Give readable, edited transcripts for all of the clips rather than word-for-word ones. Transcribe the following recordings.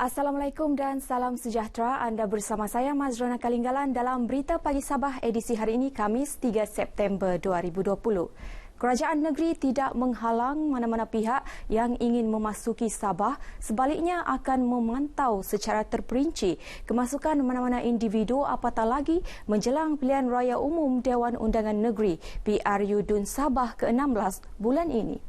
Assalamualaikum dan salam sejahtera. Anda bersama saya Mazrona Kalinggalan dalam Berita Pagi Sabah edisi hari ini Khamis 3 September 2020. Kerajaan negeri tidak menghalang mana-mana pihak yang ingin memasuki Sabah, sebaliknya akan memantau secara terperinci kemasukan mana-mana individu apatah lagi menjelang pilihan raya umum Dewan Undangan Negeri PRU DUN Sabah ke-16 bulan ini.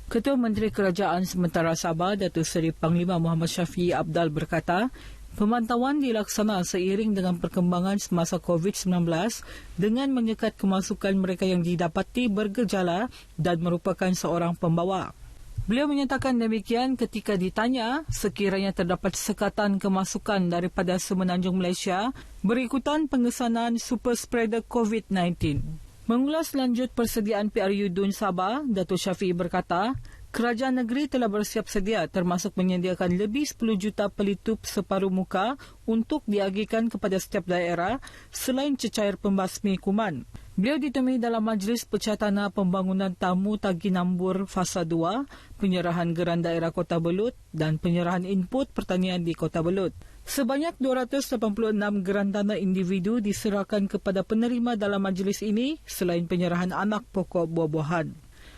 Ketua Menteri Kerajaan Sementara Sabah, Datuk Seri Panglima Muhammad Syafiee Abdal berkata, pemantauan dilaksana seiring dengan perkembangan semasa COVID-19 dengan menyekat kemasukan mereka yang didapati bergejala dan merupakan seorang pembawa. Beliau menyatakan demikian ketika ditanya sekiranya terdapat sekatan kemasukan daripada semenanjung Malaysia berikutan pengesanan super spreader COVID-19. Mengulas lanjut persediaan PRU DUN Sabah, Datuk Syafiee berkata, kerajaan negeri telah bersiap sedia termasuk menyediakan lebih 10 juta pelitup separuh muka untuk diagihkan kepada setiap daerah selain cecair pembasmi kuman. Beliau ditemui dalam Majlis Pecah Tanah Pembangunan Tamu Tagi Nambur Fasa 2, penyerahan geran daerah Kota Belud dan penyerahan input pertanian di Kota Belud. Sebanyak 286 geran tanah individu diserahkan kepada penerima dalam majlis ini selain penyerahan anak pokok buah-buahan.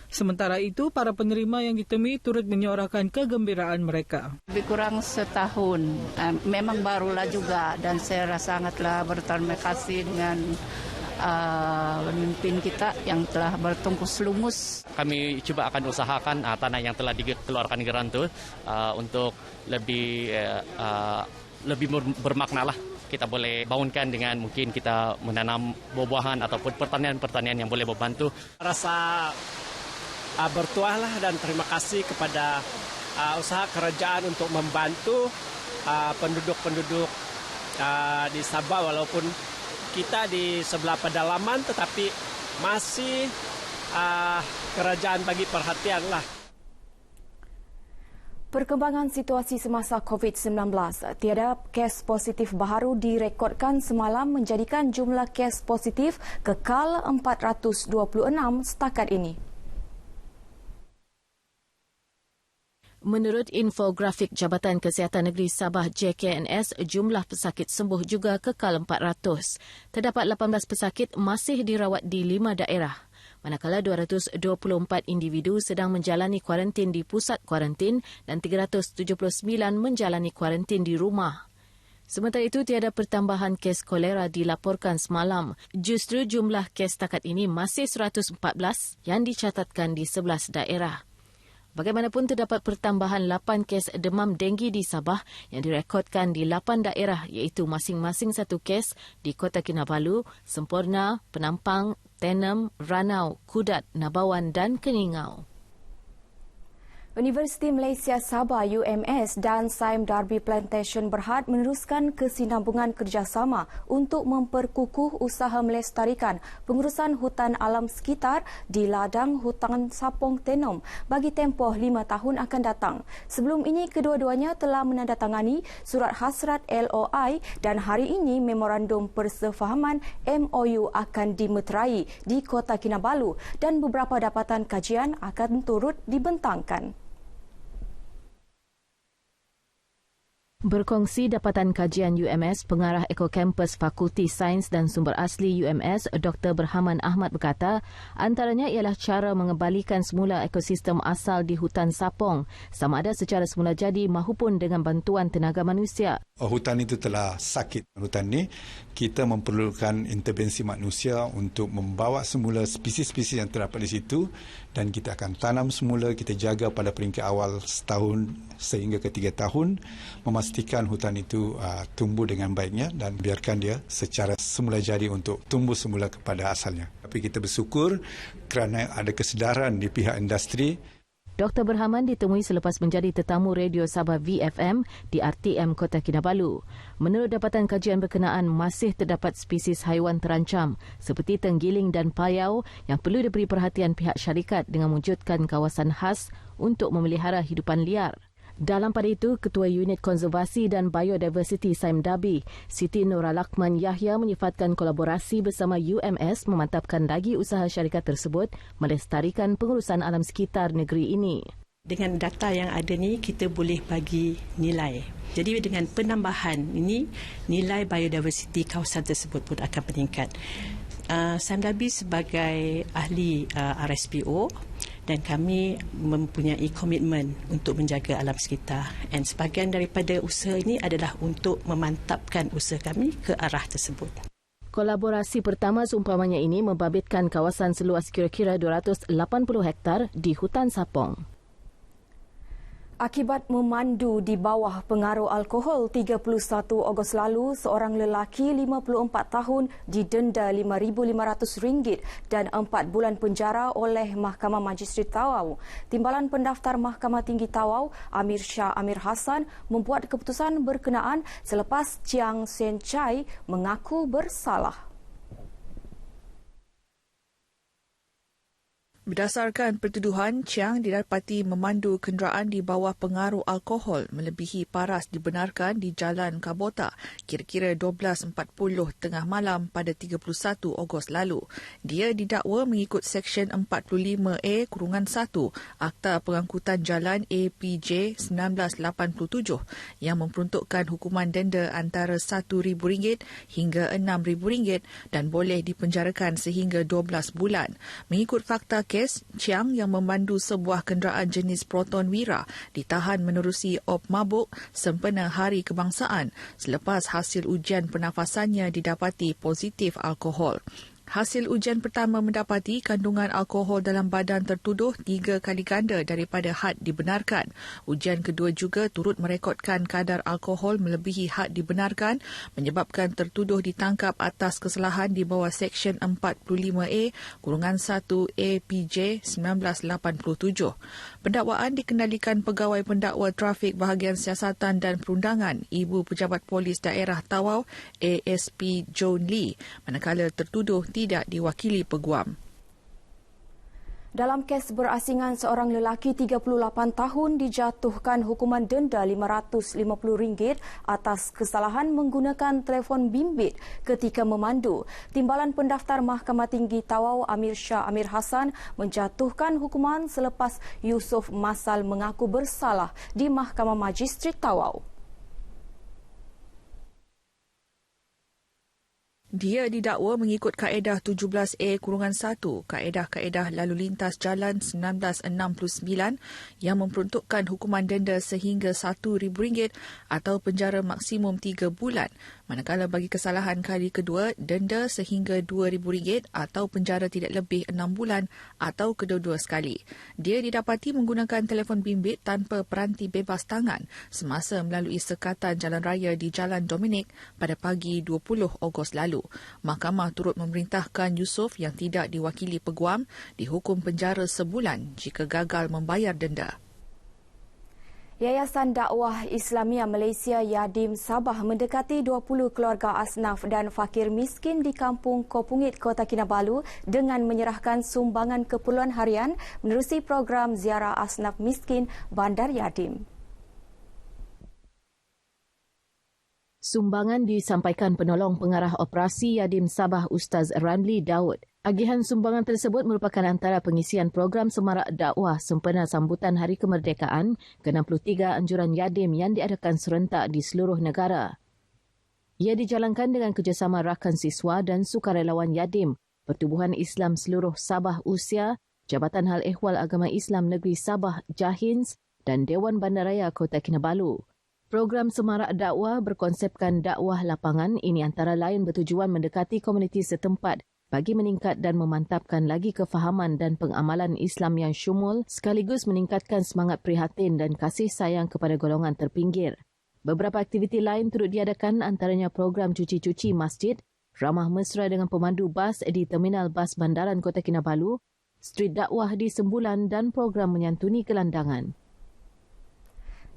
Sementara itu, para penerima yang ditemui turut menyuarakan kegembiraan mereka. Lebih kurang setahun, memang barulah juga dan saya rasa sangatlah berterima kasih dengan pemimpin kita yang telah bertungkus lumus. Kami coba akan usahakan tanah yang telah dikeluarkan geran itu untuk lebih bermakna lah. Kita boleh bangunkan dengan mungkin kita menanam buah-buahan ataupun pertanian-pertanian yang boleh membantu. Rasa bertuahlah dan terima kasih kepada usaha kerajaan untuk membantu penduduk-penduduk di Sabah, walaupun kita di sebelah pedalaman tetapi masih kerajaan bagi perhatian lah. Perkembangan situasi semasa COVID-19, tiada kes positif baharu direkodkan semalam menjadikan jumlah kes positif kekal 426 setakat ini. Menurut infografik Jabatan Kesihatan Negeri Sabah JKNS, jumlah pesakit sembuh juga kekal 400. Terdapat 18 pesakit masih dirawat di 5 daerah. Manakala 224 individu sedang menjalani kuarantin di pusat kuarantin dan 379 menjalani kuarantin di rumah. Sementara itu, tiada pertambahan kes kolera dilaporkan semalam. Justru jumlah kes setakat ini masih 114 yang dicatatkan di 11 daerah. Bagaimanapun, terdapat pertambahan 8 kes demam denggi di Sabah yang direkodkan di 8 daerah iaitu masing-masing 1 kes di Kota Kinabalu, Semporna, Penampang, Tenem, Ranau, Kudat, Nabawan dan Keningau. Universiti Malaysia Sabah UMS dan Sime Darby Plantation berhad meneruskan kesinambungan kerjasama untuk memperkukuh usaha melestarikan pengurusan hutan alam sekitar di ladang hutan Sapong Tenom bagi tempoh 5 tahun akan datang. Sebelum ini, kedua-duanya telah menandatangani surat hasrat LOI dan hari ini memorandum persefahaman MOU akan dimeterai di Kota Kinabalu dan beberapa dapatan kajian akan turut dibentangkan. Berkongsi dapatan kajian UMS, Pengarah Ekokampus Fakulti Sains dan Sumber Asli UMS, Dr. Berhaman Ahmad berkata, antaranya ialah cara mengembalikan semula ekosistem asal di hutan Sapong, sama ada secara semula jadi mahupun dengan bantuan tenaga manusia. Hutan itu telah sakit. Hutan ini kita memerlukan intervensi manusia untuk membawa semula spesies-spesies yang terdapat di situ dan kita akan tanam semula, kita jaga pada peringkat awal setahun sehingga ke 3 tahun, memastikan hutan itu tumbuh dengan baiknya dan biarkan dia secara semula jadi untuk tumbuh semula kepada asalnya. Tapi kita bersyukur kerana ada kesedaran di pihak industri. Dr. Berhaman ditemui selepas menjadi tetamu Radio Sabah VFM di RTM Kota Kinabalu. Menurut dapatan kajian berkenaan, masih terdapat spesies haiwan terancam seperti tenggiling dan payau yang perlu diberi perhatian pihak syarikat dengan mewujudkan kawasan khas untuk memelihara hidupan liar. Dalam pada itu, Ketua Unit Konservasi dan Biodiversity Sime Darby, Siti Nuralakman Yahya menyifatkan kolaborasi bersama UMS memantapkan lagi usaha syarikat tersebut melestarikan pengurusan alam sekitar negeri ini. Dengan data yang ada ni, kita boleh bagi nilai. Jadi dengan penambahan ini, nilai biodiversiti kawasan tersebut pun akan meningkat. Samdabi sebagai ahli RSPO dan kami mempunyai komitmen untuk menjaga alam sekitar. Dan sebahagian daripada usaha ini adalah untuk memantapkan usaha kami ke arah tersebut. Kolaborasi pertama seumpamanya ini membabitkan kawasan seluas kira-kira 280 hektar di hutan Sapong. Akibat memandu di bawah pengaruh alkohol 31 Ogos lalu, seorang lelaki 54 tahun didenda RM5,500 dan 4 bulan penjara oleh Mahkamah Magistrat Tawau. Timbalan Pendaftar Mahkamah Tinggi Tawau, Amir Shah Amir Hassan, membuat keputusan berkenaan selepas Chiang Sen Chai mengaku bersalah. Berdasarkan pertuduhan, Chiang didapati memandu kenderaan di bawah pengaruh alkohol melebihi paras dibenarkan di Jalan Kabota kira-kira 12.40 tengah malam pada 31 Ogos lalu. Dia didakwa mengikut Seksyen 45A-1 Akta Pengangkutan Jalan APJ 1987 yang memperuntukkan hukuman denda antara RM1,000 hingga RM6,000 dan boleh dipenjarakan sehingga 12 bulan. Mengikut fakta kes, Chiang yang memandu sebuah kenderaan jenis Proton Wira ditahan menerusi op mabuk sempena Hari Kebangsaan selepas hasil ujian pernafasannya didapati positif alkohol. Hasil ujian pertama mendapati kandungan alkohol dalam badan tertuduh 3 kali ganda daripada had dibenarkan. Ujian kedua juga turut merekodkan kadar alkohol melebihi had dibenarkan menyebabkan tertuduh ditangkap atas kesalahan di bawah Seksyen 45A-1 APJ 1987. Pendakwaan dikendalikan Pegawai Pendakwa Trafik Bahagian Siasatan dan Perundangan Ibu Pejabat Polis Daerah Tawau ASP Joan Lee, manakala tertuduh tidak diwakili peguam. Dalam kes berasingan, seorang lelaki 38 tahun dijatuhkan hukuman denda RM550 atas kesalahan menggunakan telefon bimbit ketika memandu. Timbalan Pendaftar Mahkamah Tinggi Tawau Amir Shah Amir Hassan menjatuhkan hukuman selepas Yusof Masal mengaku bersalah di Mahkamah Magistrat Tawau. Dia didakwa mengikut Kaedah 17A-1, Kaedah-Kaedah Lalu Lintas Jalan 1969 yang memperuntukkan hukuman denda sehingga RM1,000 atau penjara maksimum 3 bulan. Manakala bagi kesalahan kali kedua, denda sehingga RM2,000 atau penjara tidak lebih 6 bulan atau kedua-dua sekali. Dia didapati menggunakan telefon bimbit tanpa peranti bebas tangan semasa melalui sekatan jalan raya di Jalan Dominik pada pagi 20 Ogos lalu. Mahkamah turut memerintahkan Yusof yang tidak diwakili peguam dihukum penjara sebulan jika gagal membayar denda. Yayasan Dakwah Islamia Malaysia Yadim Sabah mendekati 20 keluarga asnaf dan fakir miskin di Kampung Kopungit, Kota Kinabalu dengan menyerahkan sumbangan keperluan harian menerusi program Ziarah Asnaf Miskin Bandar Yadim. Sumbangan disampaikan penolong pengarah operasi Yadim Sabah Ustaz Ramli Daud. Agihan sumbangan tersebut merupakan antara pengisian program semarak dakwah sempena sambutan Hari Kemerdekaan ke-63 anjuran Yadim yang diadakan serentak di seluruh negara. Ia dijalankan dengan kerjasama rakan siswa dan sukarelawan Yadim, Pertubuhan Islam Seluruh Sabah Usia, Jabatan Hal Ehwal Agama Islam Negeri Sabah Jahins dan Dewan Bandaraya Kota Kinabalu. Program semarak dakwah berkonsepkan dakwah lapangan ini antara lain bertujuan mendekati komuniti setempat bagi meningkat dan memantapkan lagi kefahaman dan pengamalan Islam yang syumul sekaligus meningkatkan semangat prihatin dan kasih sayang kepada golongan terpinggir. Beberapa aktiviti lain turut diadakan antaranya program cuci-cuci masjid, ramah mesra dengan pemandu bas di Terminal Bas Bandaran Kota Kinabalu, street dakwah di Sembulan dan program menyantuni gelandangan.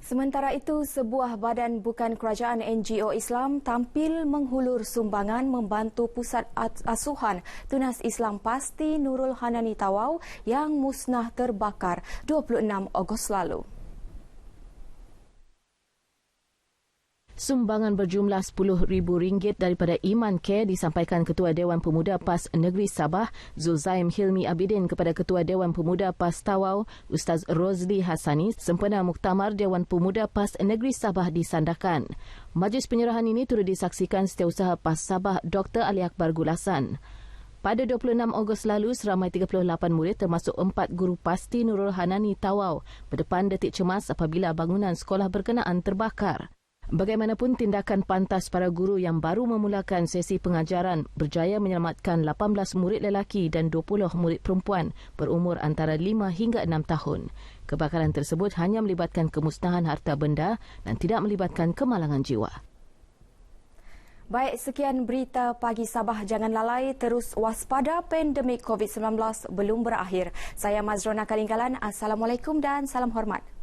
Sementara itu, sebuah badan bukan kerajaan NGO Islam tampil menghulur sumbangan membantu Pusat Asuhan Tunas Islam Pasti Nurul Hanani Tawau yang musnah terbakar 26 Ogos lalu. Sumbangan berjumlah RM10,000 daripada Iman Care disampaikan Ketua Dewan Pemuda PAS Negeri Sabah, Zulzaim Hilmi Abidin kepada Ketua Dewan Pemuda PAS Tawau, Ustaz Rozli Hassani sempena Muktamar Dewan Pemuda PAS Negeri Sabah di Sandakan. Majlis penyerahan ini turut disaksikan Setiausaha PAS Sabah Dr. Ali Akbar Gulasan. Pada 26 Ogos lalu, seramai 38 murid termasuk 4 guru pasti Nurul Hanani Tawau berdepan detik cemas apabila bangunan sekolah berkenaan terbakar. Bagaimanapun, tindakan pantas para guru yang baru memulakan sesi pengajaran berjaya menyelamatkan 18 murid lelaki dan 20 murid perempuan berumur antara 5 hingga 6 tahun. Kebakaran tersebut hanya melibatkan kemusnahan harta benda dan tidak melibatkan kemalangan jiwa. Baik, sekian berita pagi Sabah. Jangan lalai, terus waspada, pandemik COVID-19 belum berakhir. Saya Mazrona Kalinggalan. Assalamualaikum dan salam hormat.